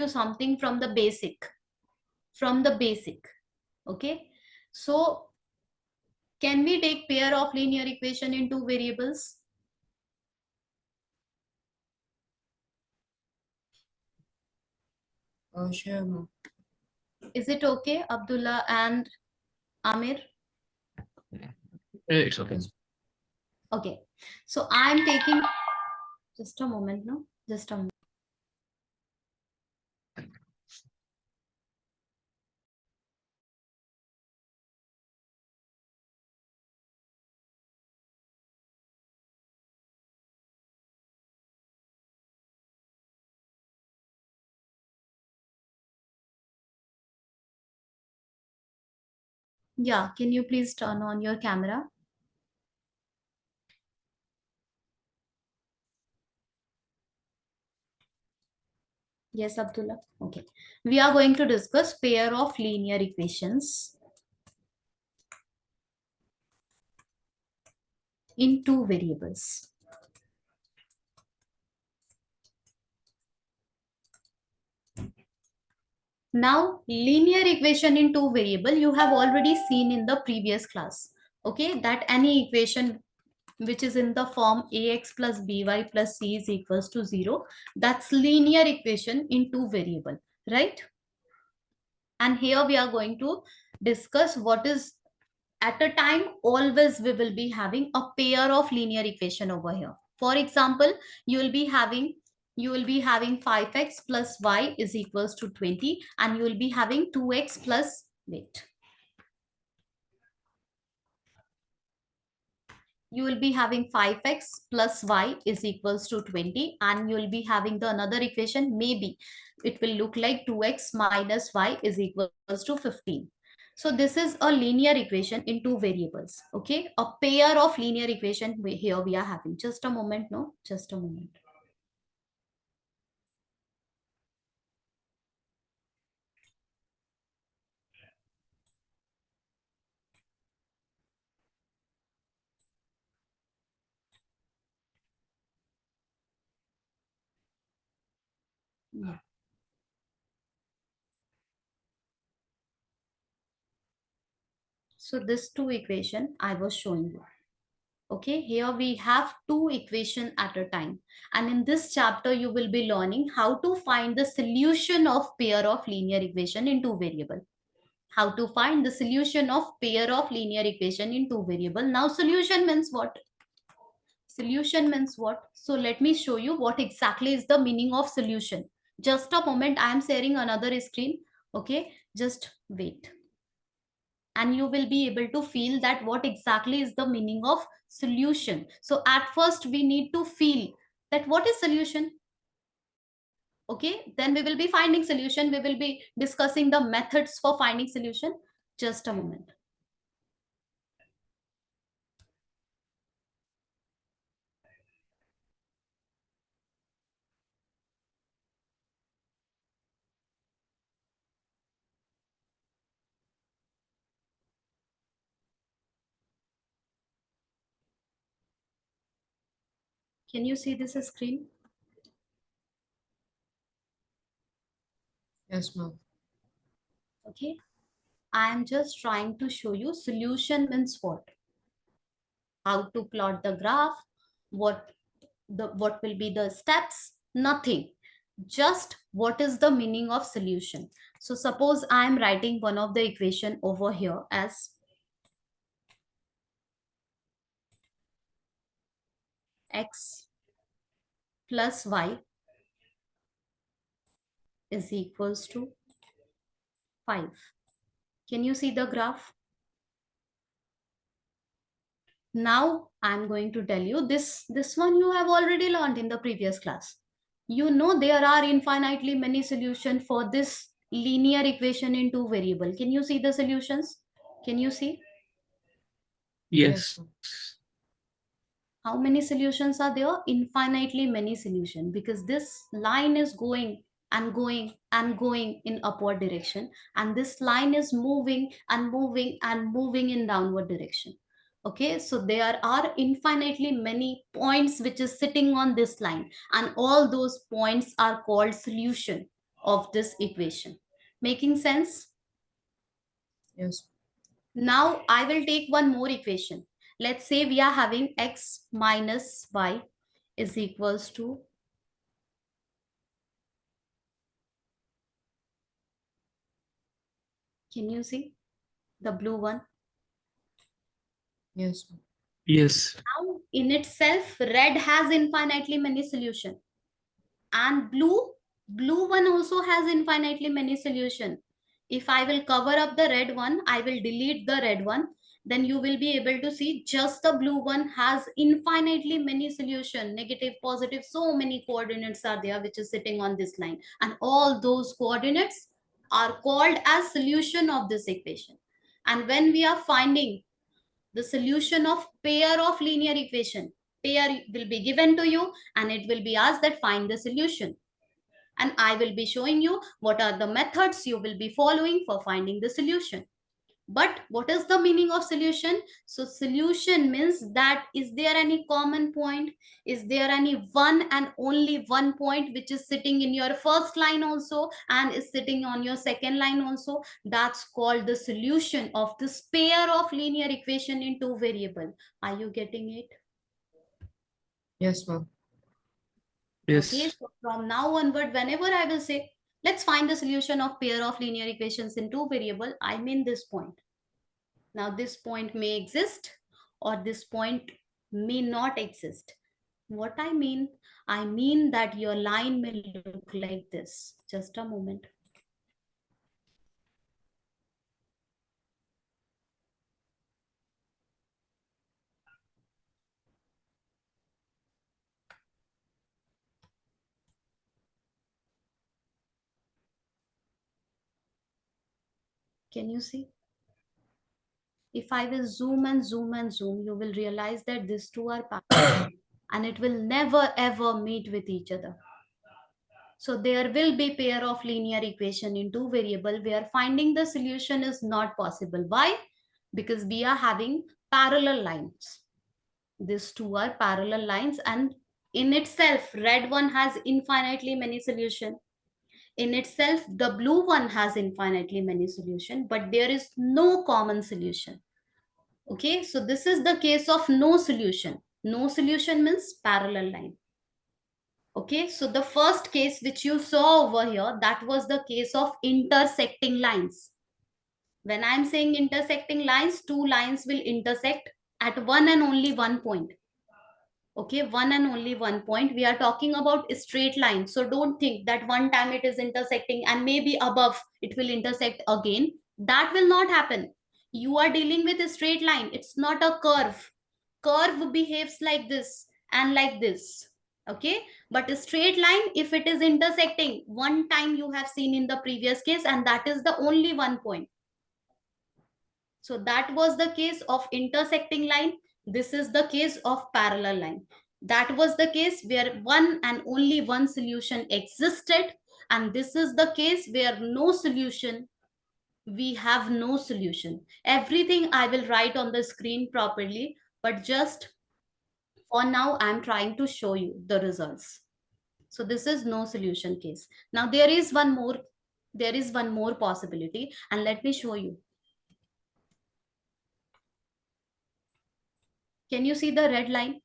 something from the basic. Okay, so can we take pair of linear equation in two variables? Oh, sure. Is it okay, Abdullah and Aamir? It's okay. Okay, so I'm taking, just a moment, no, just a moment. Yeah, can you please turn on your camera? Yes, Abdullah. Okay. We are going to discuss pair of linear equations in two variables. Now, linear equation in two variable, you have already seen in the previous class. Okay, that any equation which is in the form ax plus by plus c is equals to 0, that's linear equation in two variable, right? And here we are going to discuss what is, at a time always we will be having a pair of linear equation over here. For example, you will be having 5x plus y is equals to 20, and you will be having 2x plus, wait, you will be having 5x plus y is equals to 20, and you will be having the another equation, maybe it will look like 2x minus y is equals to 15. So this is a linear equation in two variables. Okay, a pair of linear equation here we are having. Just a moment, no, just a moment. Yeah. So this two equation I was showing you. Okay, here we have two equation at a time, and in this chapter you will be learning how to find the solution of pair of linear equation in two variable. How to find the solution of pair of linear equation in two variable. Now solution means what? Solution means what? So let me show you what exactly is the meaning of solution. Just a moment, I am sharing another screen. Okay, just wait, and you will be able to feel that what exactly is the meaning of solution. So at first we need to feel that what is solution. Okay, then we will be finding solution, we will be discussing the methods for finding solution. Just a moment. Can you see this screen? Yes, ma'am. Okay, I am just trying to show you solution means what, how to plot the graph, what will be the steps, nothing, just what is the meaning of solution. So suppose I am writing one of the equation over here as x plus y is equals to 5. Can you see the graph? Now I'm going to tell you this one you have already learned in the previous class. You know there are infinitely many solutions for this linear equation in two variable. Can you see the solutions? Can you see? Yes. How many solutions are there? Infinitely many solutions, because this line is going and going and going in upward direction, and this line is moving and moving and moving in downward direction. Okay, so there are infinitely many points which is sitting on this line, and all those points are called solution. of this equation. Making sense? Yes. Now I will take one more equation. Let's say we are having x minus y is equals to, can you see the blue one? Yes. Yes. Now in itself, red has infinitely many solution, and blue one also has infinitely many solution. If I will cover up the red one, I will delete the red one, then you will be able to see just the blue one has infinitely many solution, negative, positive, so many coordinates are there which is sitting on this line, and all those coordinates are called as solution of this equation. And when we are finding the solution of pair of linear equation, pair will be given to you and it will be asked that find the solution, and I will be showing you what are the methods you will be following for finding the solution. But what is the meaning of solution? So solution means that is there any common point? Is there any one and only one point which is sitting in your first line also and is sitting on your second line also? That's called the solution of this pair of linear equation in two variable. Are you getting it? Yes, ma'am. Okay, Yes. so from now onward, whenever I will say, let's find the solution of pair of linear equations in two variable, I mean this point. Now, this point may exist or this point may not exist. What I mean that your line may look like this. Just a moment. Can you see? If I will zoom and zoom and zoom, you will realize that these two are parallel and it will never ever meet with each other. So there will be pair of linear equation in two variable where finding the solution is not possible. Why? Because we are having parallel lines. These two are parallel lines, and in itself, red one has infinitely many solution. In itself, the blue one has infinitely many solution, but there is no common solution. Okay, so this is the case of no solution. No solution means parallel line. Okay, so the first case which you saw over here, that was the case of intersecting lines. When I'm saying intersecting lines, two lines will intersect at one and only one point. Okay, one and only one point. We are talking about a straight line. So don't think that one time it is intersecting and maybe above it will intersect again. That will not happen. You are dealing with a straight line. It's not a curve. Curve behaves like this and like this. Okay, but a straight line, if it is intersecting, one time you have seen in the previous case, and that is the only one point. So that was the case of intersecting line. This is the case of parallel line. That was the case where one and only one solution existed. And this is the case where no solution, we have no solution. Everything I will write on the screen properly, but just for now, I'm trying to show you the results. So this is no solution case. Now there is one more possibility, and let me show you. Can you see the red line?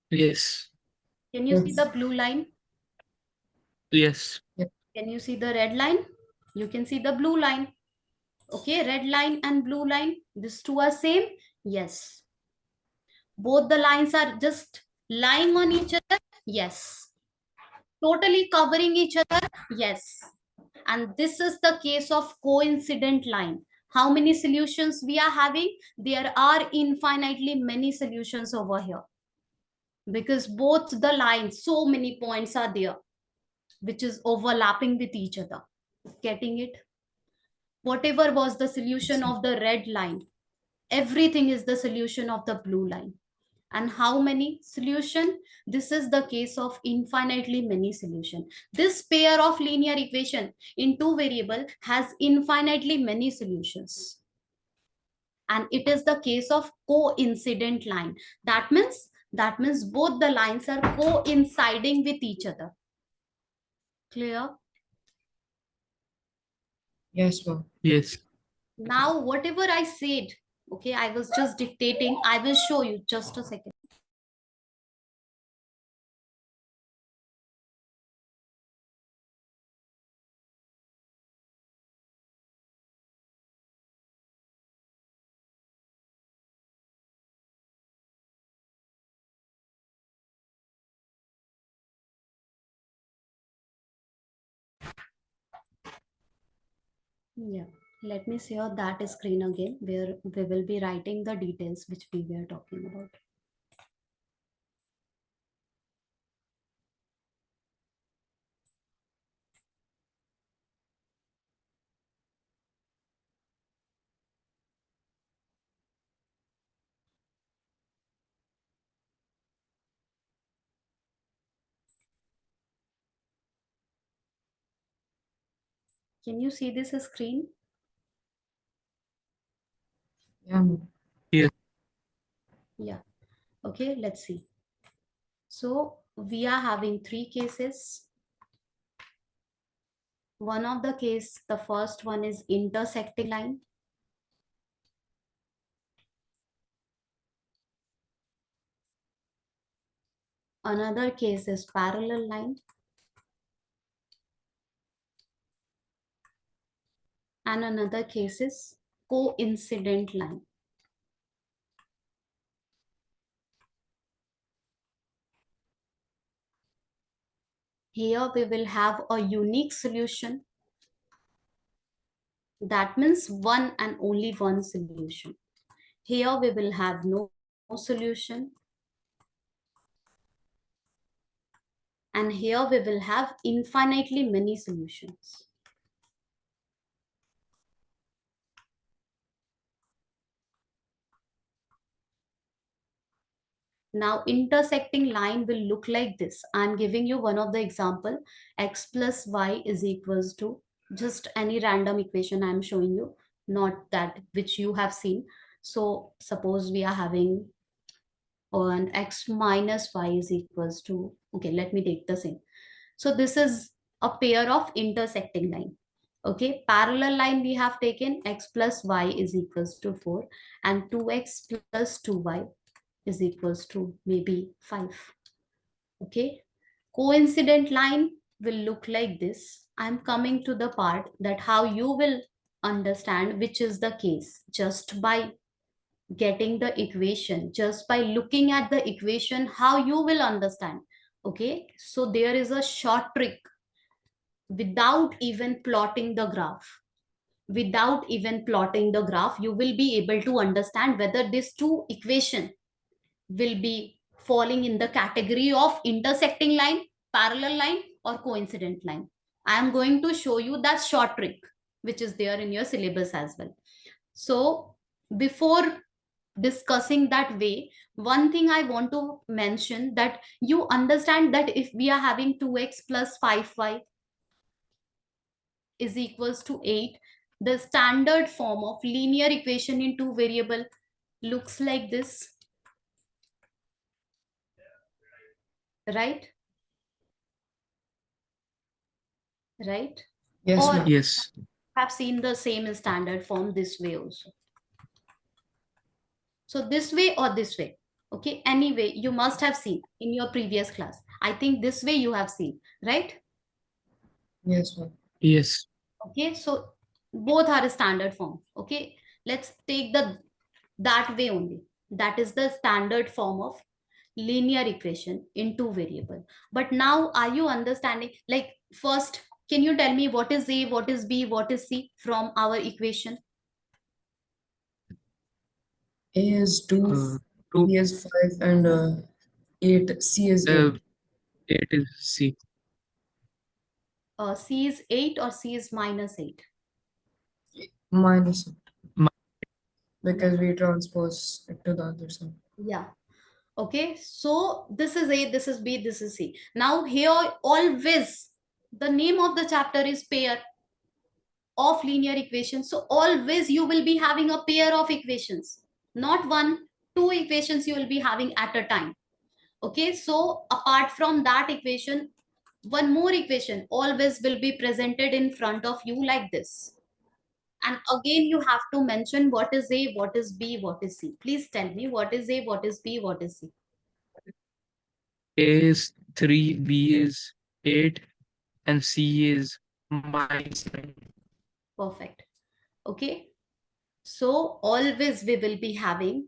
Yes. Can you see Yes. the blue line? Yes. Can you see the red line? You can see the blue line. Okay, red line and blue line, these two are same. Yes. Both the lines are just lying on each other. Yes. Totally covering each other. Yes. And this is the case of coincident line. How many solutions we are having? There are infinitely many solutions over here because both the lines, so many points are there which is overlapping with each other. Getting it? Whatever was the solution of the red line, everything is the solution of the blue line. And how many solution? This is the case of infinitely many solution. This pair of linear equation in two variable has infinitely many solutions. And it is the case of coincident line. That means That means both the lines are coinciding with each other. Clear? Yes, ma'am. Yes. Now, whatever I said, okay, I was just dictating. I will show you. Just a second. Yeah. Let me share that screen again where we will be writing the details which we were talking about. Can you see this screen? Yeah, ma'am. Yes. Yeah. Okay, let's see. So we are having three cases. One of the case, the first one is intersecting line. Another case is parallel line. And another case is coincident line. Here we will have a unique solution. That means one and only one solution. Here we will have no solution. And here we will have infinitely many solutions. Now intersecting line will look like this. I'm giving you one of the example. X plus y is equals to just any random equation I'm showing you, not that which you have seen. So suppose we are having and x minus y is equals to, okay, let me take the same. So this is a pair of intersecting line. Okay, parallel line we have taken x plus y is equals to 4 and 2x plus 2y is equals to maybe 5. Okay, coincident line will look like this. I'm coming to the part that how you will understand which is the case just by getting the equation, just by looking at the equation, how you will understand. Okay, so there is a short trick. Without even plotting the graph, you will be able to understand whether these two equation will be falling in the category of intersecting line, parallel line, or coincident line. I am going to show you that short trick which is there in your syllabus as well. So before discussing that way, one thing I want to mention, that you understand that if we are having 2x plus 5y is equals to 8, the standard form of linear equation in two variable looks like this, right? Right? Yes, Or ma'am. Yes. have seen the same standard form this way also. So this way or this way. Okay, anyway, you must have seen in your previous class. I think this way you have seen, right? Yes, ma'am. Yes. Okay, so both are a standard form. Okay, let's take the that way only. That is the standard form of linear equation in two variable. But now are you understanding, like, first can you tell me what is a, what is b, what is c from our equation? A is 2, Uh, two. B is 5, and 8. C is Uh, 8. it is C. C is 8 or c is minus 8? Minus it, Mi- because we transpose it to the other side. Yeah. Okay, so this is a, this is b, this is c. Now here always the name of the chapter is pair of linear equations. So always you will be having a pair of equations, not one, two equations you will be having at a time. Okay, so apart from that equation, one more equation always will be presented in front of you like this. And again, you have to mention what is A, what is B, what is C. Please tell me what is A, what is B, what is C. A is 3, B is 8, and C is -9. Perfect. Okay. So always we will be having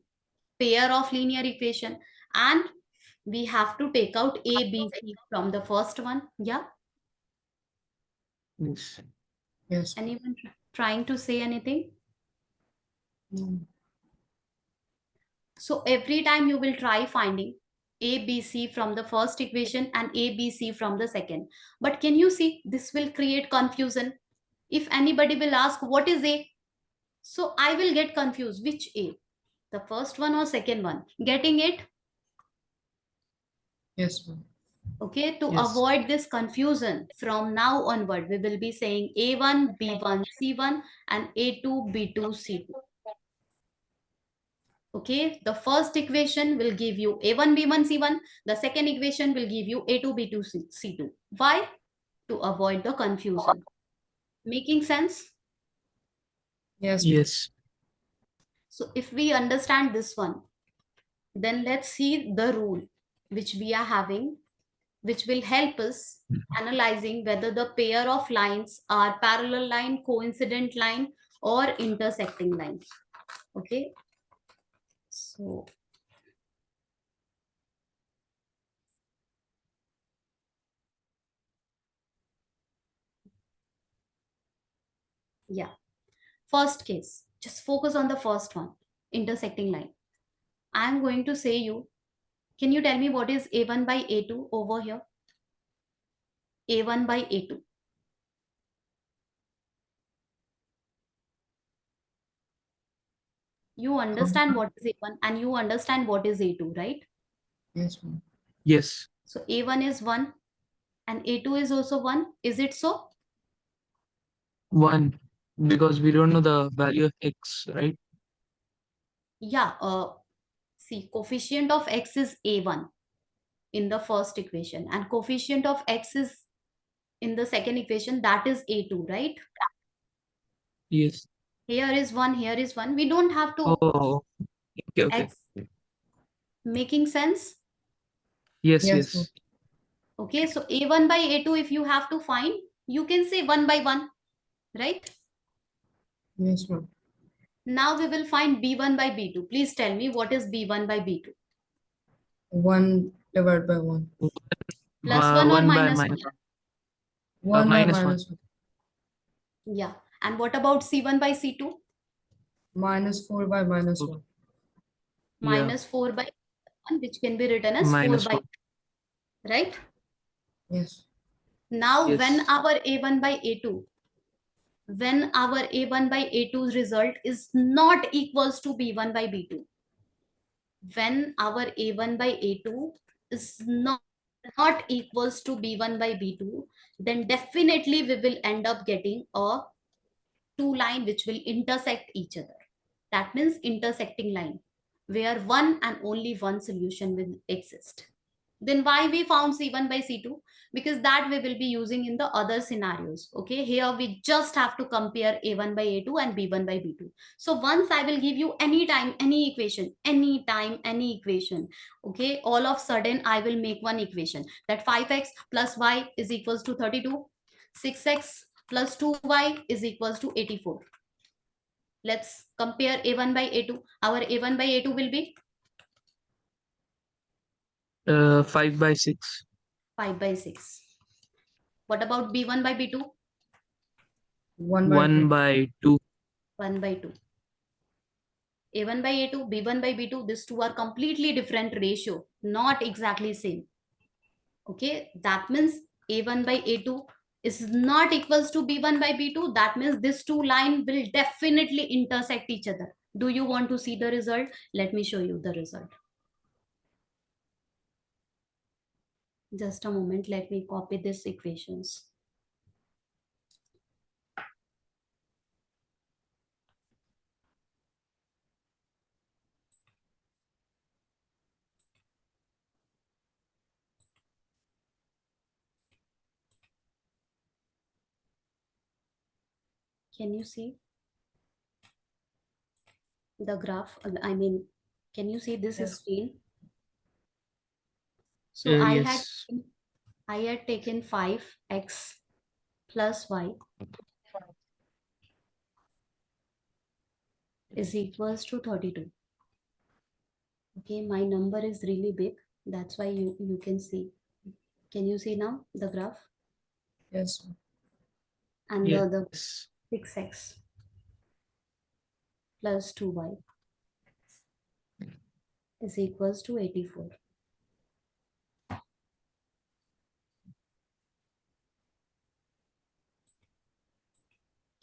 pair of linear equation, and we have to take out A, B, C from the first one. Yeah. Yes. Yes. Anyone trying to say anything? No. So every time you will try finding A, B, C from the first equation and A, B, C from the second. But can you see this will create confusion? If anybody will ask what is A, so I will get confused. Which A? The first one or second one? Getting it? Yes, ma'am. Okay, to Yes. avoid this confusion, from now onward, we will be saying A1, B1, C1 and A2, B2, C2. Okay, the first equation will give you A1, B1, C1. The second equation will give you A2, B2, C2. Why? To avoid the confusion. Making sense? Yes, ma'am. Yes. So if we understand this one, then let's see the rule which we are having, which will help us analyzing whether the pair of lines are parallel line, coincident line, or intersecting line. Okay, so yeah, first case, just focus on the first one, intersecting line. I'm going to say you, can you tell me what is A1 by A2 over here? A1 by A2. You understand what is A1 and you understand what is A2, right? Yes, ma'am. Yes. So A1 is 1 and A2 is also 1. Is it so? 1. Because we don't know the value of x, right? Yeah, see, coefficient of x is A1 in the first equation and coefficient of x is in the second equation, that is A2, right? Yes. Here is 1, here is 1. We don't have to Oh, okay, okay. x. Making sense? Yes, Yes, ma'am. yes. Okay, so A1 by A2, if you have to find, you can say 1 by 1, right? Yes, ma'am. Now we will find B1 by B2. Please tell me what is B1 by B2. 1 divided by 1. Plus 1 or 1 by minus 1? minus 1. 1 by -1. minus 1. Yeah. And what about C1 by C2? Minus 4 by minus Okay. 1. Yeah. Minus 4 by 1, which can be written as 4 by, -1. right? Yes. Now when Yes. our A1 by A2, when our A1 by A2's result is not equals to B1 by B2, when our A1 by A2 is not equals to B1 by B2, then definitely we will end up getting a two line which will intersect each other. That means intersecting line, where one and only one solution will exist. Then why we found C1 by C2? Because that we will be using in the other scenarios. Okay, here we just have to compare A1 by A2 and B1 by B2. So once I will give you anytime any equation, anytime any equation, okay, all of sudden I will make one equation that 5x plus y is equals to 32, 6x plus 2y is equals to 84. Let's compare A1 by A2. Our A1 by A2 will be 5 by 6. 5 by 6. What about B1 by B2? 1 by 1 2. by 2. 1 by 2. A1 by A2, B1 by B2, these two are completely different ratio, not exactly same. Okay, that means A1 by A2 is not equals to B1 by B2. That means these two line will definitely intersect each other. Do you want to see the result? Let me show you the result. Just a moment, let me copy these equations. Can you see the graph? I mean, can you see this Yes. screen? So Yes. I had taken 5x plus y is equals to 32. Okay, my number is really big. That's why you can see. Can you see now the graph? Yes. And the Yes. 6x plus 2y is equals to 84.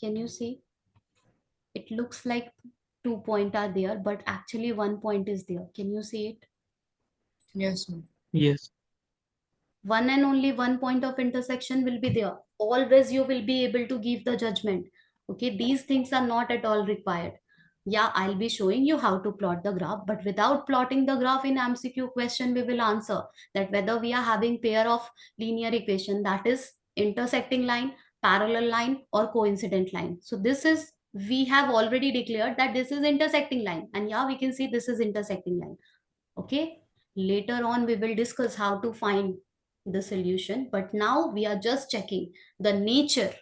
Can you see? It looks like 2 points are there, but actually 1 point is there. Can you see it? Yes. Yes. One and only 1 point of intersection will be there. Always you will be able to give the judgment. Okay, these things are not at all required. Yeah, I'll be showing you how to plot the graph, but without plotting the graph in MCQ question, we will answer that whether we are having pair of linear equation, that is intersecting line, parallel line, or coincident line. So this is, we have already declared that this is intersecting line, and yeah, we can see this is intersecting line. Okay, later on we will discuss how to find the solution, but now we are just checking the nature,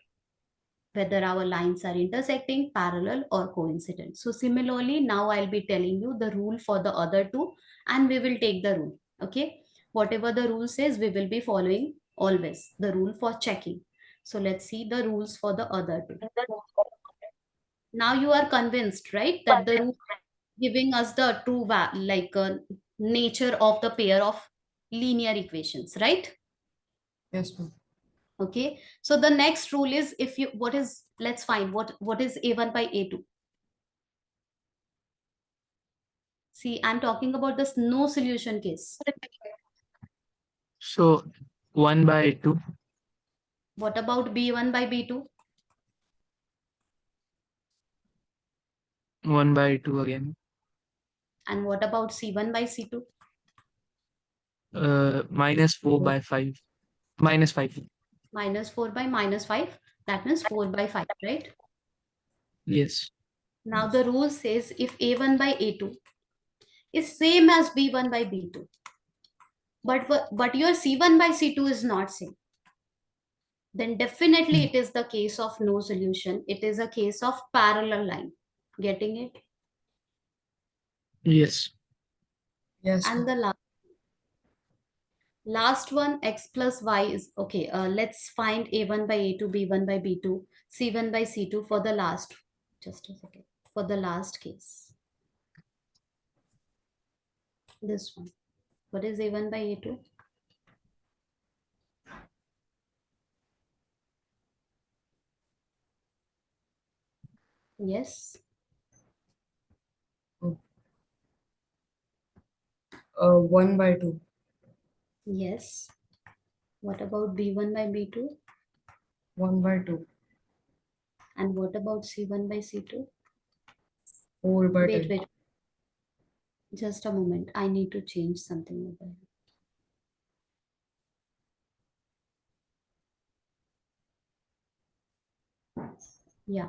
whether our lines are intersecting, parallel, or coincident. So similarly, now I'll be telling you the rule for the other two, and we will take the rule. Okay, whatever the rule says, we will be following always the rule for checking. So let's see the rules for the other two. Now you are convinced, right, that the rule giving us the true nature of the pair of linear equations, right? Yes, ma'am. Okay, so the next rule is, if you, what is, let's find what is a1 by a2. See, I'm talking about this no solution case. So 1 by 2. What about b1 by b2? 1 by 2 again. And what about c1 by c2? Minus 4 by 5. Minus 5. Minus 4 by minus 5, that means 4 by 5, right? Yes. Now the rule says if a1 by a2 is same as b1 by b2, but your c1 by c2 is not same, then definitely it is the case of no solution. It is a case of parallel line. Getting it? Yes. Yes, And ma'am. the last one, x plus y is okay. Let's find a1 by a2, b1 by b2, c1 by c2 for the last. Just a second. For the last case. This one. What is a1 by a2? Yes. Oh. 1 by 2. Yes. What about b1 by b2? 1 by 2. And what about c1 by c2? 4 by Wait, 10. wait. Just a moment. I need to change something over here. Yeah.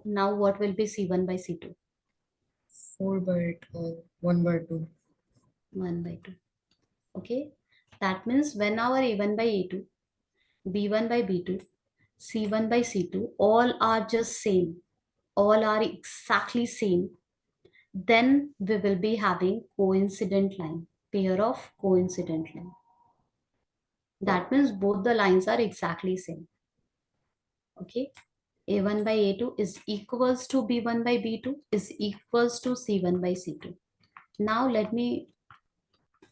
Now what will be c1 by c2? 4 by 1 by 2. 1 by 2. Okay. That means when our a1 by a2, b1 by b2, c1 by c2, all are just same, all are exactly same, then we will be having coincident line, pair of coincident line. That means both the lines are exactly same. Okay. a1 by a2 is equals to b1 by b2 is equals to c1 by c2. Now let me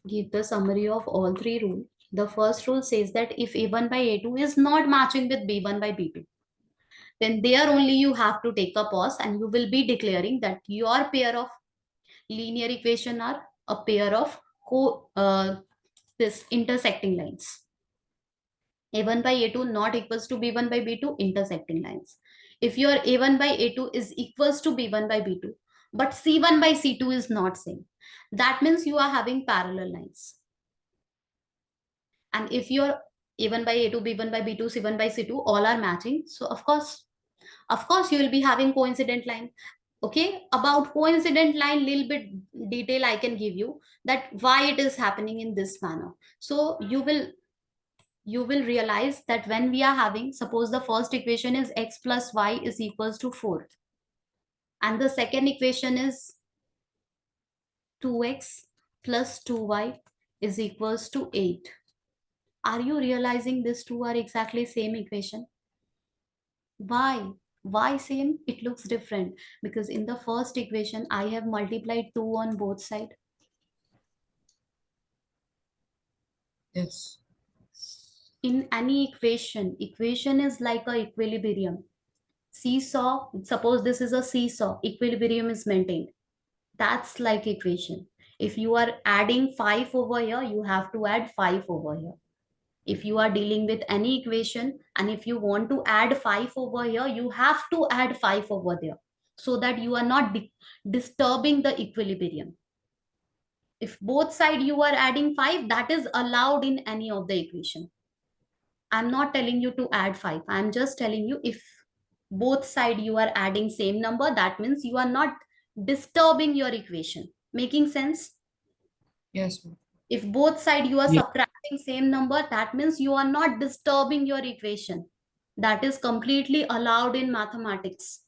give the summary of all three rules. The first rule says that if a1 by a2 is not matching with b1 by b2, then there only you have to take a pause and you will be declaring that your pair of linear equation are a pair of this intersecting lines. a1 by a2 not equals to b1 by b2, intersecting lines. If your a1 by a2 is equals to b1 by b2, but c1 by c2 is not same, that means you are having parallel lines. And if your a1 by a2, b1 by b2, c1 by c2 all are matching, so of course Of course, you will be having coincident line. Okay, about coincident line, little bit detail I can give you, that why it is happening in this manner. So you will realize that when we are having, suppose the first equation is x plus y is equals to 4, and the second equation is 2x plus 2y is equals to 8. Are you realizing these two are exactly same equation? Why same? It looks different because in the first equation I have multiplied 2 on both sides. Yes. In any equation is like a equilibrium. Seesaw, suppose this is a seesaw, equilibrium is maintained. That's like equation. If you are adding 5 over here, you have to add 5 over here. If you are dealing with any equation and if you want to add 5 over here, you have to add 5 over there, so that you are not disturbing the equilibrium. If both side you are adding 5, that is allowed in any of the equation. I'm not telling you to add 5. I'm just telling you, if both side you are adding same number, that means you are not disturbing your equation. Making sense? Yes, ma'am. If both side you are Yeah. subtracting same number, that means you are not disturbing your equation. That is completely allowed in mathematics.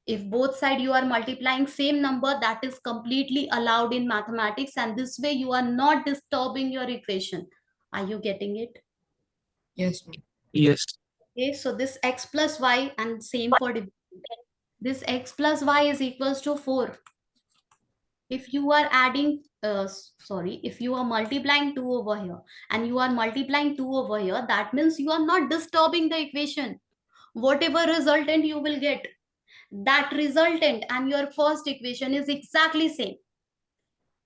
If both side you are multiplying same number, that is completely allowed in mathematics, and this way you are not disturbing your equation. Are you getting it? Yes, ma'am. Yes. Okay, so this x plus y, and same for division. This x plus y is equals to 4. If you are adding if you are multiplying 2 over here and you are multiplying 2 over here, that means you are not disturbing the equation. Whatever resultant you will get, that resultant and your first equation is exactly same.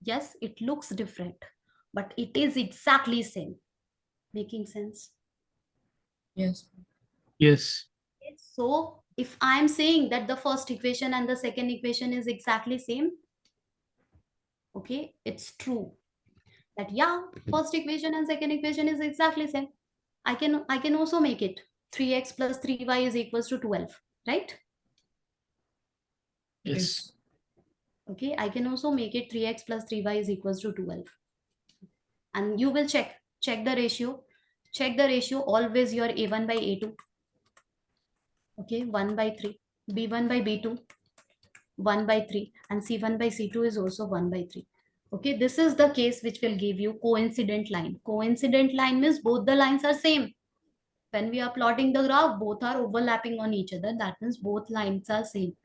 Yes, it looks different, but it is exactly same. Making sense? Yes, ma'am. Yes. So if I am saying that the first equation and the second equation is exactly same, okay, it's true that yeah, first equation and second equation is exactly same. I can also make it 3x plus 3y is equals to 12, right? Yes. Yes. Okay, I can also make it 3x plus 3y is equals to 12. And you will check the ratio. Check the ratio, always your a1 by a2. Okay, 1 by 3, b1 by b2, 1 by 3, and c1 by c2 is also 1 by 3. Okay, this is the case which will give you coincident line. Coincident line means both the lines are same. When we are plotting the graph, both are overlapping on each other. That means both lines are same.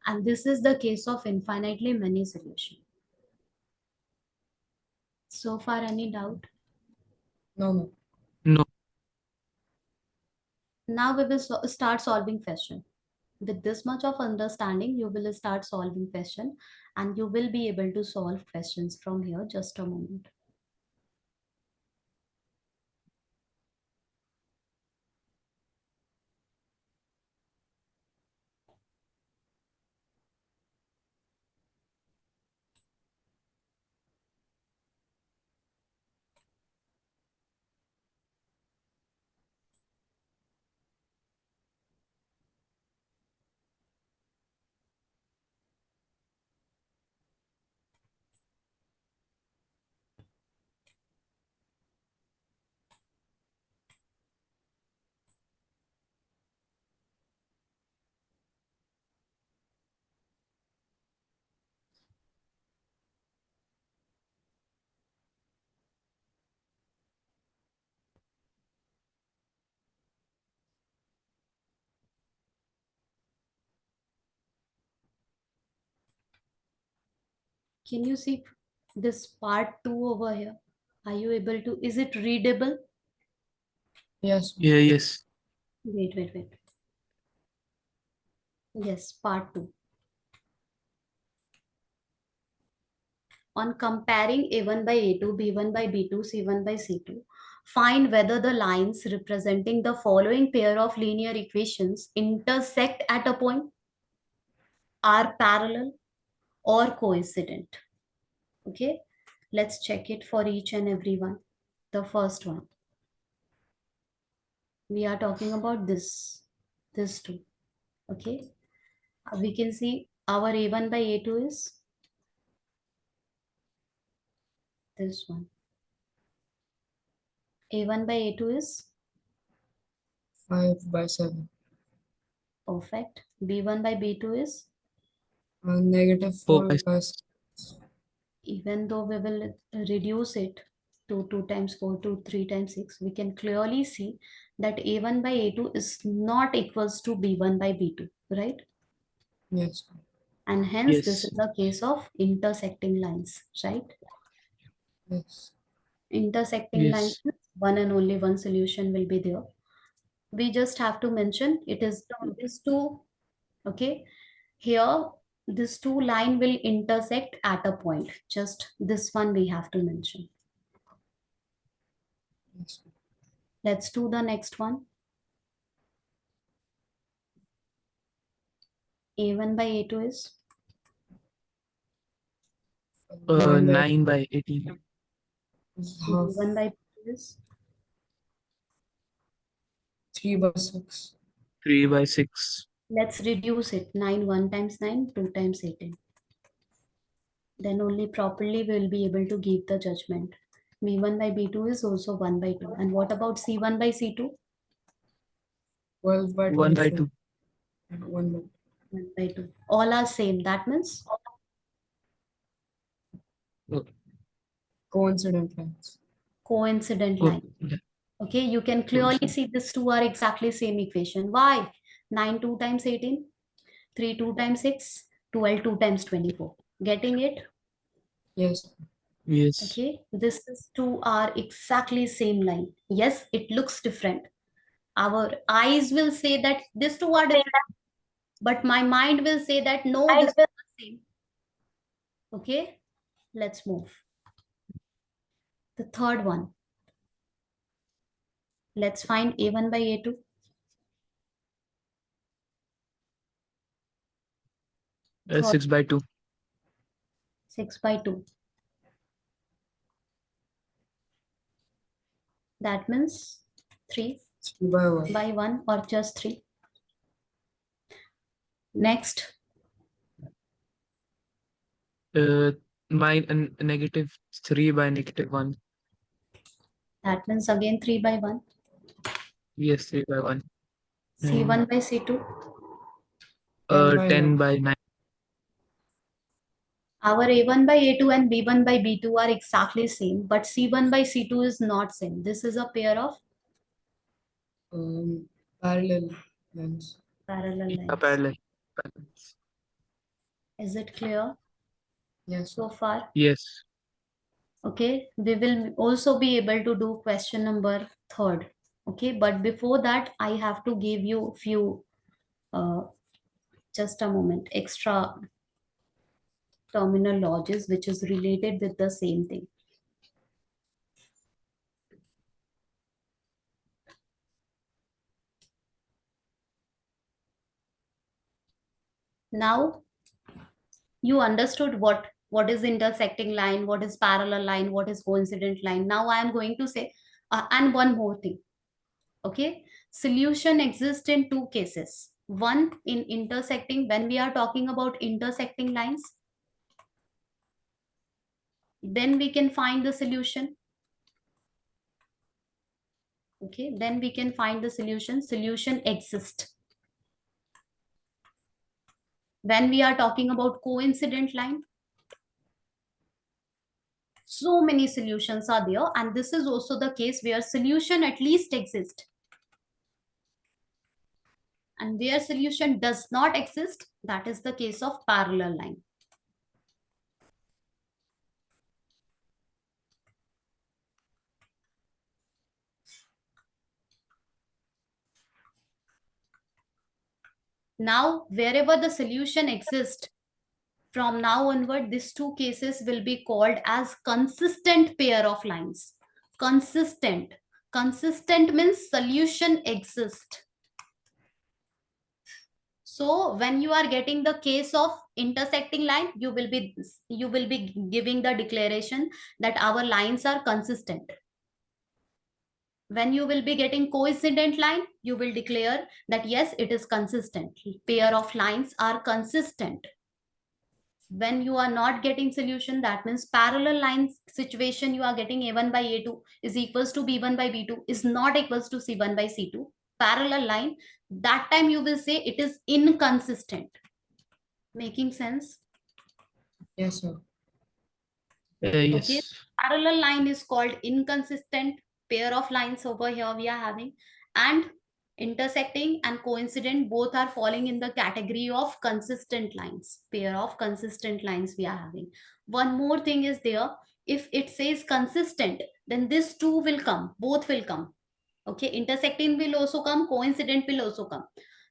And this is the case of infinitely many solution. So far, any doubt? No, ma'am. No. Now we will start solving question. With this much of understanding, you will start solving question, and you will be able to solve questions from here. Just a moment. Can you see this part 2 over here? Are you able to, is it readable? Yes, ma'am. Yeah. Yes. Wait. Yes, part 2. On comparing A1 by A2, B1 by B2, C1 by C2, find whether the lines representing the following pair of linear equations intersect at a point, are parallel, or coincident. Okay, let's check it for each and every one. The first one, we are talking about this two. Okay, we can see our A1 by A2 is this one. A1 by A2 is 5 by 7. perfect. B1 by B2 is, Negative 4 4 by by 6. even though we will reduce it to 2 times 4 to 3 times 6, we can clearly see that A1 by A2 is not equals to B1 by B2, right? Yes. And hence this yes, is a case of intersecting lines, right? Yes. Intersecting lines, yes. one and only one solution will be there. We just have to mention it is these two. Okay, here this two line will intersect at a point, just this one we have to mention. Yes. Let's do the next one. A1 by A2 is 9 by 9 by 18. half. B1 by B2 is 3 by 6. 3 by 6. let's reduce it. 9 1 times 9 2 times 18. Then only properly we will be able to give the judgment. B1 by B2 is also 1 by 2. And what about C1 by C2? 12 by 1 by 24. 2. 1 by 1 by 2. All are same. That means Okay. coincident lines. coincident line. Okay. Okay, you can clearly see these two are exactly same equation. Why? 9 2 times 18, 3 2 times 6, 12 2 times 24. Getting it? Yes. Yes. Okay, this is two are exactly same line. Yes, it looks different. Our eyes will say that these two are different, but my mind will say that no, this is the same. Okay, let's move. The third one. Let's find A1 by A2. 6 by 2. 6 by 2. That means 3 3 by 1. by 1 or just 3. Next, Negative 3 by negative 1. that means again 3 by 1. Yes, 3 by 1. And C1 by C2. 10 by 10 9. by 9. Our A1 by A2 and B1 by B2 are exactly same, but C1 by C2 is not same. This is a pair of Parallel lines. parallel A lines. parallel. Is it clear Yes. so far? Yes. Okay, we will also be able to do question number third. Okay, but before that, I have to give you few, just a moment, extra terminologies which is related with the same thing. Now you understood what is intersecting line, what is parallel line, what is coincident line. Now I am going to say, and one more thing. Okay, solution exists in two cases. One in intersecting, when we are talking about intersecting lines, then we can find the solution. Okay, then we can find the solution exists. When we are talking about coincident line, so many solutions are there, and this is also the case where solution at least exists. And where solution does not exist, that is the case of parallel line. Now, wherever the solution exists, from now onward, these two cases will be called as consistent pair of lines. Consistent. Consistent means solution exists. So when you are getting the case of intersecting line, you will be giving the declaration that our lines are consistent. When you will be getting coincident line, you will declare that yes, it is consistent. Pair of lines are consistent. When you are not getting solution, that means parallel lines situation, you are getting a1 by a2 is equals to b1 by b2 is not equals to c1 by c2, parallel line, that time you will say it is inconsistent. Making sense? Yes, sir. Okay, Yes. parallel line is called inconsistent. Pair of lines over here we are having, and intersecting and coincident both are falling in the category of consistent lines. Pair of consistent lines we are having. One more thing is there, if it says consistent, then this two will come, both will come. Okay, intersecting will also come, coincident will also come.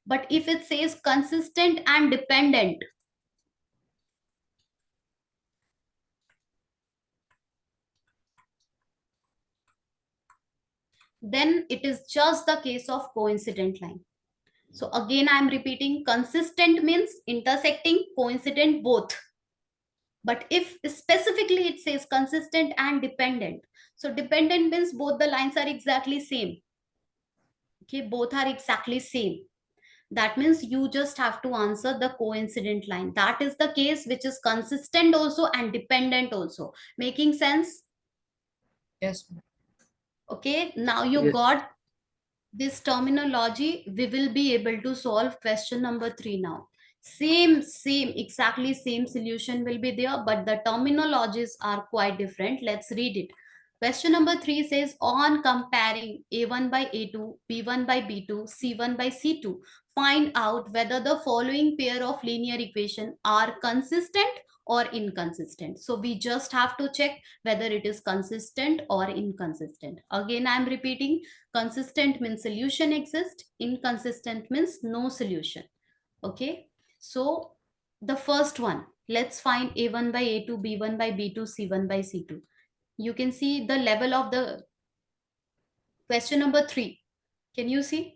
But if it says consistent and dependent, then it is just the case of coincident line. So again, I am repeating, consistent means intersecting, coincident both. But if specifically it says consistent and dependent, so dependent means both the lines are exactly same. Okay, both are exactly same. That means you just have to answer the coincident line. That is the case which is consistent also and dependent also. Making sense? Yes, ma'am. Okay, now you Yes. got this terminology. We will be able to solve question number 3 now. Same exactly same solution will be there, but the terminologies are quite different. Let's read it. Question number 3 says, on comparing a1 by a2, b1 by b2, c1 by c2, find out whether the following pair of linear equation are consistent or inconsistent. So we just have to check whether it is consistent or inconsistent. Again, I am repeating, consistent means solution exists, inconsistent means no solution. Okay, so the first one, let's find a1 by a2, b1 by b2, c1 by c2. You can see the level of the question number 3. Can you see?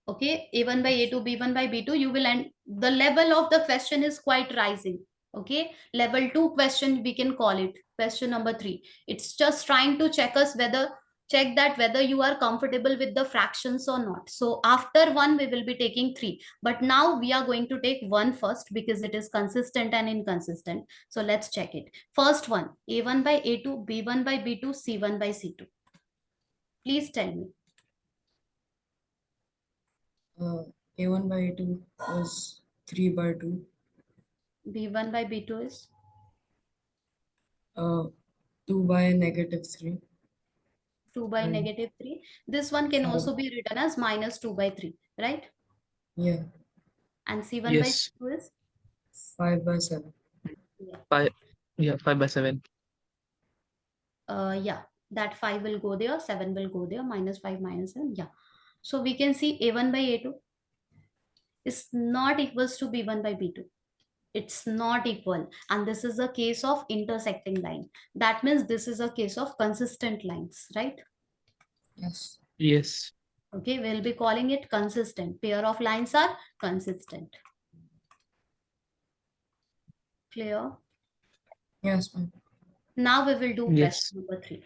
Okay, a1 by a2, b1 by b2, you will end, the level of the question is quite rising. Okay, level 2 question we can call it, question number 3. It's just trying to check that whether you are comfortable with the fractions or not. So after one we will be taking 3, but now we are going to take one first because it is consistent and inconsistent. So let's check it. First one, a1 by a2, b1 by b2, c1 by c2. Please tell me. A1 by A2 was 3 by 2. B1 by b2 is 2 by negative 3. 2 by And negative 3. This one can 5. also be written as minus 2 by 3, right? Yeah, And C1 by Yes. C2 is? 5 by 7. Yeah. 5. Yeah, 5/7. Yeah, that 5 will go there, 7 will go there, minus 5, minus 7. Yeah. So we can see A1 by A2 is not equals to B1 by B2. It's not equal. And this is a case of intersecting line. That means this is a case of consistent lines, right? Yes. Yes. Okay, we'll be calling it consistent. Pair of lines are consistent. Clear? Yes, ma'am. Now we will do Yes. question number 3.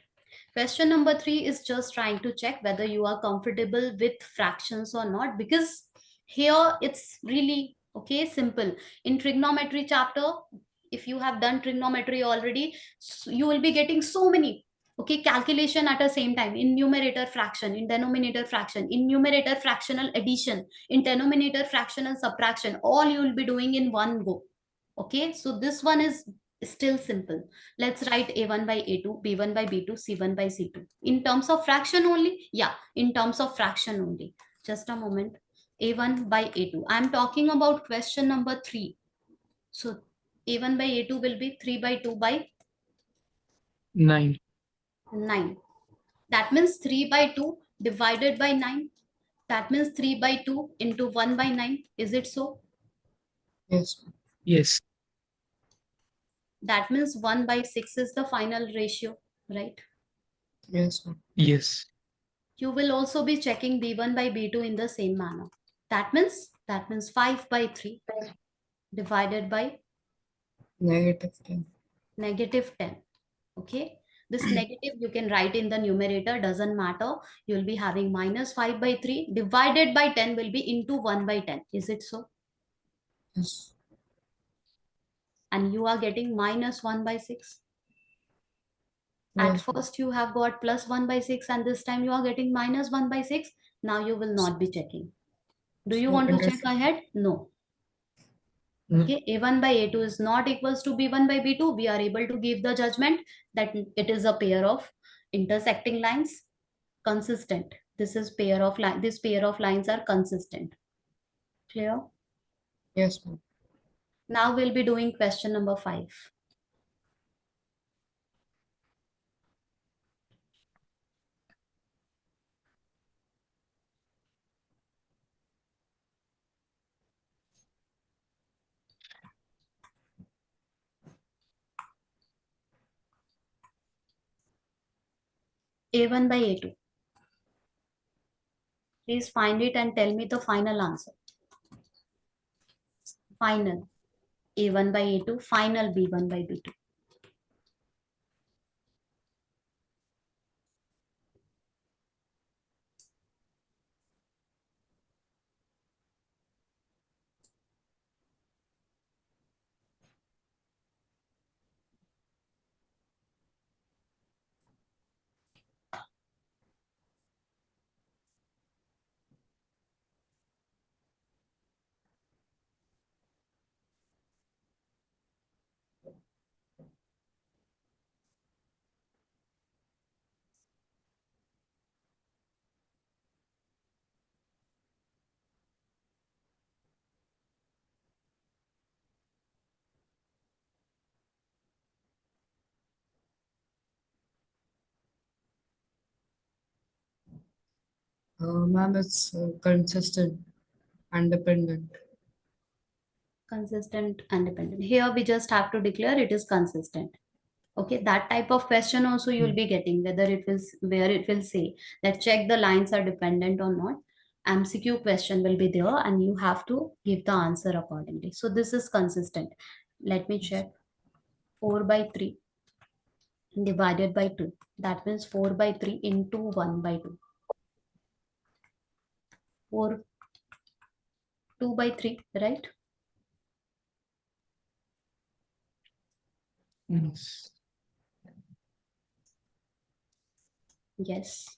Question number 3 is just trying to check whether you are comfortable with fractions or not, because here it's really okay, simple. In trigonometry chapter, if you have done trigonometry already, you will be getting so many okay calculation at the same time, in numerator fraction, in denominator fraction, in numerator fractional addition, in denominator fractional subtraction, all you will be doing in one go. Okay, so this one is still simple. Let's write a1 by a2, b1 by b2, c1 by c2 in terms of fraction only. Yeah, in terms of fraction only. Just a moment. A1 by a2, I'm talking about question number 3. So a1 by a2 will be 3 by 2 by 9. 9. That means 3 by 2 divided by 9. That means 3 by 2 into 1 by 9. Is it so? Yes, ma'am. Yes. That means 1 by 6 is the final ratio, right? Yes, ma'am. Yes. You will also be checking b1 by b2 in the same manner. That means 5 by 3 divided by Negative 10. negative 10. Okay. This negative you can write in the numerator, doesn't matter. You'll be having minus 5 by 3 divided by 10 will be into 1 by 10. Is it so? Yes. And you are getting minus 1 by 6. At Yes, ma'am. first you have got plus 1 by 6 and this time you are getting minus 1 by 6. Now you will not be checking. Do you So want to it check is. ahead? No. No. Okay, A1 by A2 is not equals to B1 by B2. We are able to give the judgment that it is a pair of intersecting lines, consistent. This is pair of line. This pair of lines are consistent. Clear? Yes, ma'am. Now we'll be doing question number 5. A1 by A2. Please find it and tell me the final answer. Final A1 by A2, final B1 by B2. Ma'am, it's consistent and dependent. Consistent and dependent. Here we just have to declare it is consistent. Okay, that type of question also you will be getting, whether it will, where it will say that check the lines are dependent or not. MCQ question will be there and you have to give the answer accordingly. So this is consistent. Let me Yes. check. 4 by 3 divided by 2. That means 4 by 3 into 1 by 2. 4, 2 by 3, right? Yes. Yes.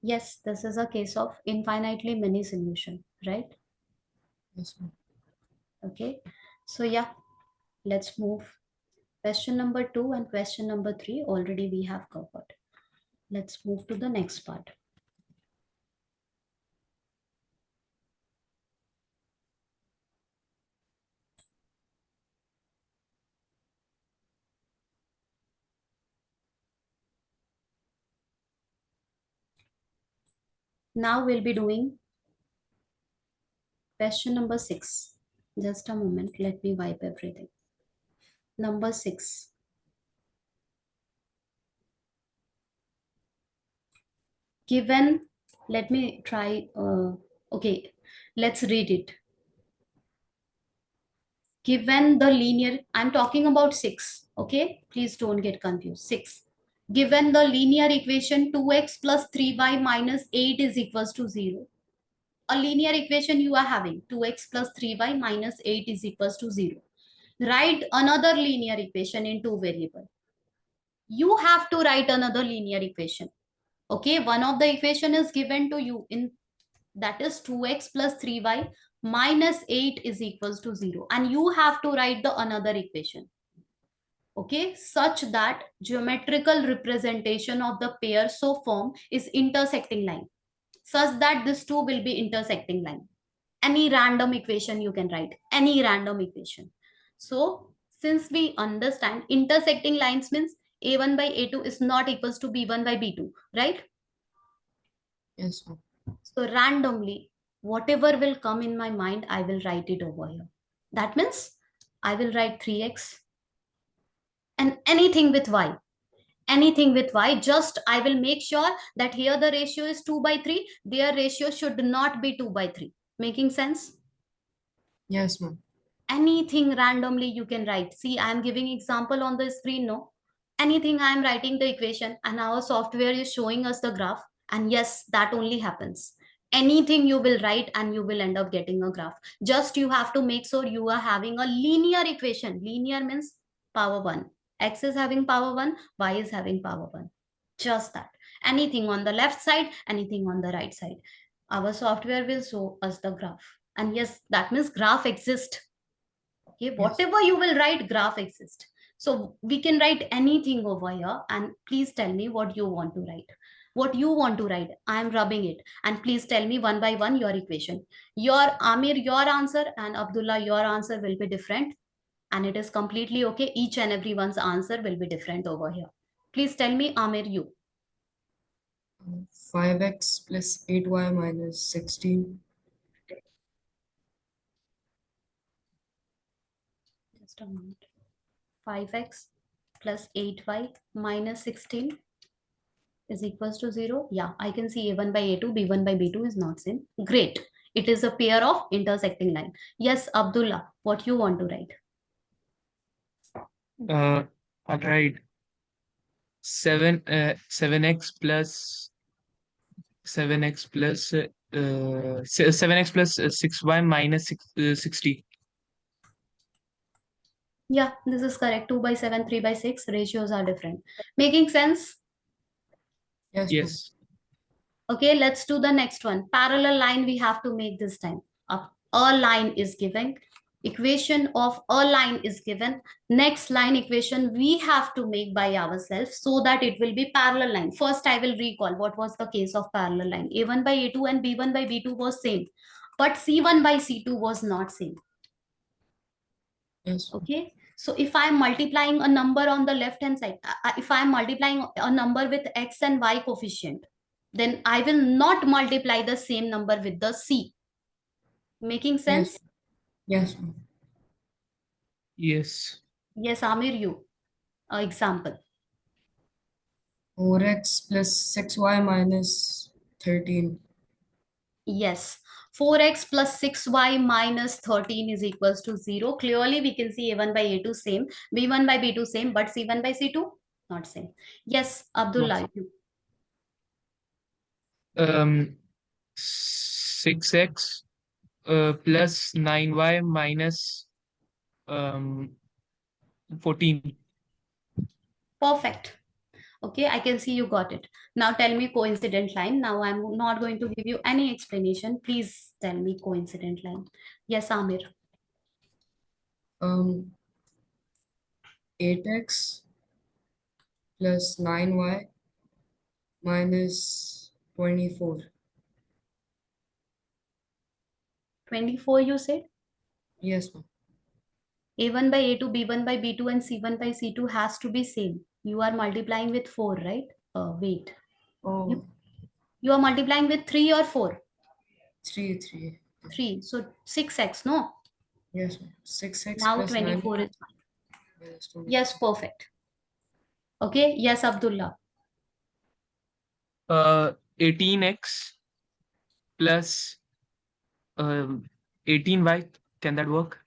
Yes, this is a case of infinitely many solution, right? Yes, ma'am. Okay. So yeah, let's move. Question number 2 and question number 3 already we have covered. Let's move to the next part. Now we'll be doing question number 6. Just a moment, let me wipe everything. Number 6. Given, let me try, okay, let's read it. Given the linear, I'm talking about 6, okay? Please don't get confused. 6. Given the linear equation 2x plus 3y minus 8 is equals to 0. A linear equation you are having 2x plus 3y minus 8 is equals to 0. Write another linear equation in two variable. You have to write another linear equation. Okay, one of the equation is given to you in, that is 2x plus 3y minus 8 is equals to 0, and you have to write the another equation, okay, such that geometrical representation of the pair so form is intersecting line, such that this two will be intersecting line. Any random equation you can write, any random equation. So since we understand intersecting lines means a1 by a2 is not equals to b1 by b2, right? Yes, ma'am. So randomly, whatever will come in my mind, I will write it over here. That means I will write 3x and anything with y. Anything with y, just I will make sure that here the ratio is 2 by 3. Their ratio should not be 2 by 3. Making sense? Yes, ma'am. Anything randomly you can write. See, I am giving example on the screen, no? Anything, I am writing the equation and our software is showing us the graph. And yes, that only happens. Anything you will write and you will end up getting a graph. Just you have to make sure you are having a linear equation. Linear means power 1. X is having power 1, Y is having power 1. Just that. Anything on the left side, anything on the right side. Our software will show us the graph. And yes, that means graph exists. Okay, Yes. whatever you will write, graph exists. So we can write anything over here, and please tell me what you want to write. What you want to write, I am rubbing it, and please tell me one by one your equation. Your Aamir, your answer, and Abdullah, your answer will be different, and it is completely okay. Each and everyone's answer will be different over here. Please tell me, Aamir, you. 5x plus 8y minus 16. Just a moment. 5x plus 8y minus 16 is equals to 0. Yeah, I can see a1 by a2, b1 by b2 is not same. Great. It is a pair of intersecting line. Yes, Abdullah, what you want to write? All right. 7x plus 7x plus 6y minus 60. Yeah, this is correct. 2 by 7, 3 by 6. Ratios are different. Making sense? Yes, ma'am. Yes. Okay, let's do the next one. Parallel line we have to make this time. A line is given. Equation of a line is given. Next line equation we have to make by ourselves so that it will be parallel line. First, I will recall what was the case of parallel line. A1 by A2 and B1 by B2 was same. But C1 by C2 was not same. Yes, ma'am. Okay. So if I'm multiplying a number on the left hand side, if I'm multiplying a number with X and Y coefficient, then I will not multiply the same number with the C. Making Yes, sense? yes, ma'am. Yes. Yes, Aamir, you. Example. 4x plus 6y minus 13. Yes. 4x plus 6y minus 13 is equals to 0. Clearly, we can see A1 by A2 same, B1 by B2 same, but C1 by C2 not same. Yes, Yes. Abdullah, you. 6x plus 9y minus 14. Perfect. Okay, I can see you got it. Now tell me coincident line. Now I'm not going to give you any explanation. Please tell me coincident line. Yes, Aamir. 8x plus 9y minus 24. 24 you said? Yes, ma'am. A1 by A2, B1 by B2 and C1 by C2 has to be same. You are multiplying with 4, right? Wait. You, Oh, you are multiplying with 3 or 4? 3. 3. So 6x, no? Yes, ma'am. 6x Now plus 9 24 is fine. minus 24. Yes, perfect. Okay, yes, Abdullah. 18x plus 18y. Can that work?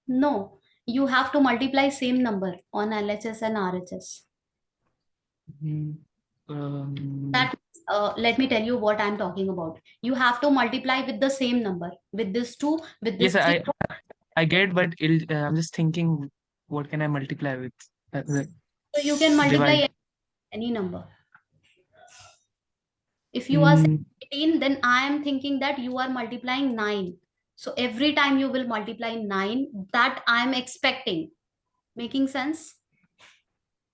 No, you have to multiply same number on LHS and RHS. Mhm. Um, That let me tell you what I'm talking about. You have to multiply with the same number, with this 2, with yes, this 3. I get, but I'm just thinking, what can I multiply with? So you can multiply Divide. any number. If you are Mm, saying 18, then I am thinking that you are multiplying 9. So every time you will multiply 9, that I am expecting. Making sense?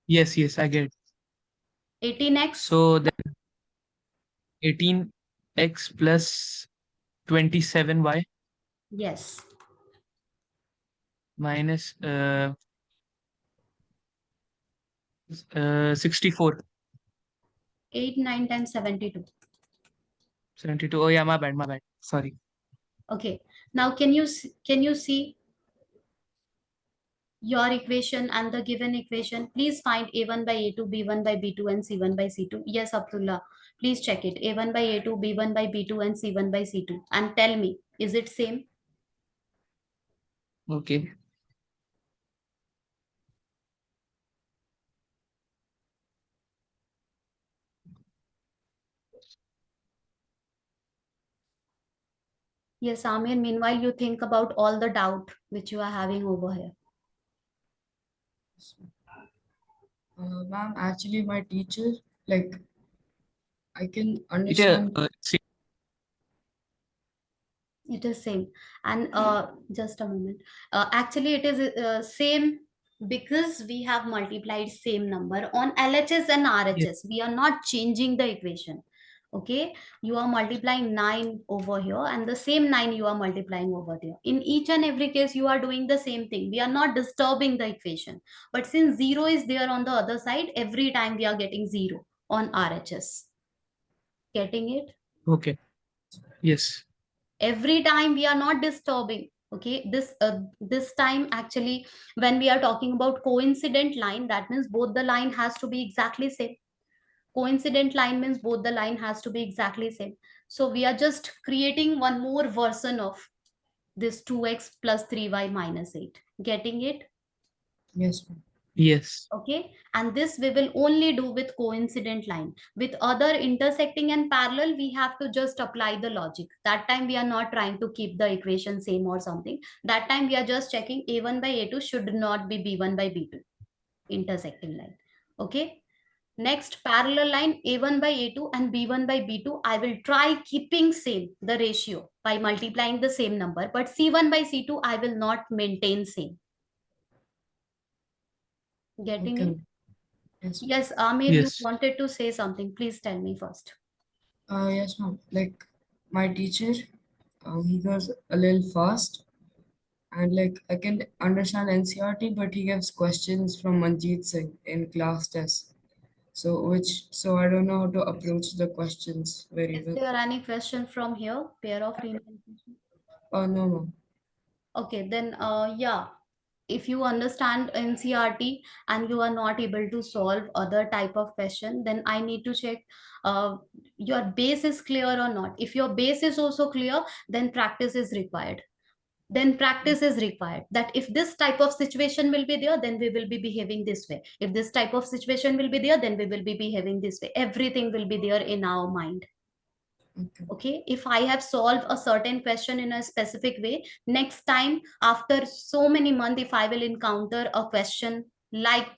yes, I get. 18x? So then 18x plus 27y Yes. minus 64. 8, 9 times 72. 72. Oh yeah, my bad. Sorry. Okay. Now can you see your equation and the given equation? Please find A1 by A2, B1 by B2 and C1 by C2. Yes, Abdullah. Please check it. A1 by A2, B1 by B2 and C1 by C2. And tell me, is it same? Okay. Yes, Amir, meanwhile, you think about all the doubt which you are having over here. Ma'am, actually, my teacher, like, I can Teacher, understand. It is same. And just a moment. Actually, it is same because we have multiplied same number on LHS and yes. RHS. We are not changing the equation. Okay, you are multiplying 9 over here, and the same 9 you are multiplying over there. In each and every case, you are doing the same thing. We are not disturbing the equation. But since 0 is there on the other side, every time we are getting 0 on RHS. Getting it? Okay. Yes. Every time we are not disturbing. Okay, this time actually, when we are talking about coincident line, that means both the line has to be exactly same. Coincident line means both the line has to be exactly same. So we are just creating one more version of this 2x plus 3y minus 8. Getting it? Yes, ma'am. Yes. Okay, and this we will only do with coincident line. With other intersecting and parallel, we have to just apply the logic. That time we are not trying to keep the equation same or something. That time we are just checking a1 by a2 should not be b1 by b2, intersecting line. Okay, next parallel line, a1 by a2 and b1 by b2, I will try keeping same the ratio by multiplying the same number, but c1 by c2 I will not maintain same. Getting Okay, it? ma'am. Yes. Yes, Amir, you Yes. wanted to say something. Please tell me first. Yes, ma'am. Like, my teacher, he goes a little fast, and like I can understand NCRT, but he gives questions from Manjeet Singh in class test. So I don't know how to approach the questions very Is well. there any question from here? Pair of riemann equation. No, ma'am. Okay, then yeah, if you understand NCRT and you are not able to solve other type of question, then I need to check your base is clear or not. If your base is also clear, then practice is required. Then practice is required, that if this type of situation will be there, then we will be behaving this way. If this type of situation will be there, then we will be behaving this way. Everything will be there in our mind. Okay. Okay, if I have solved a certain question in a specific way, next time after so many months, if I will encounter a question like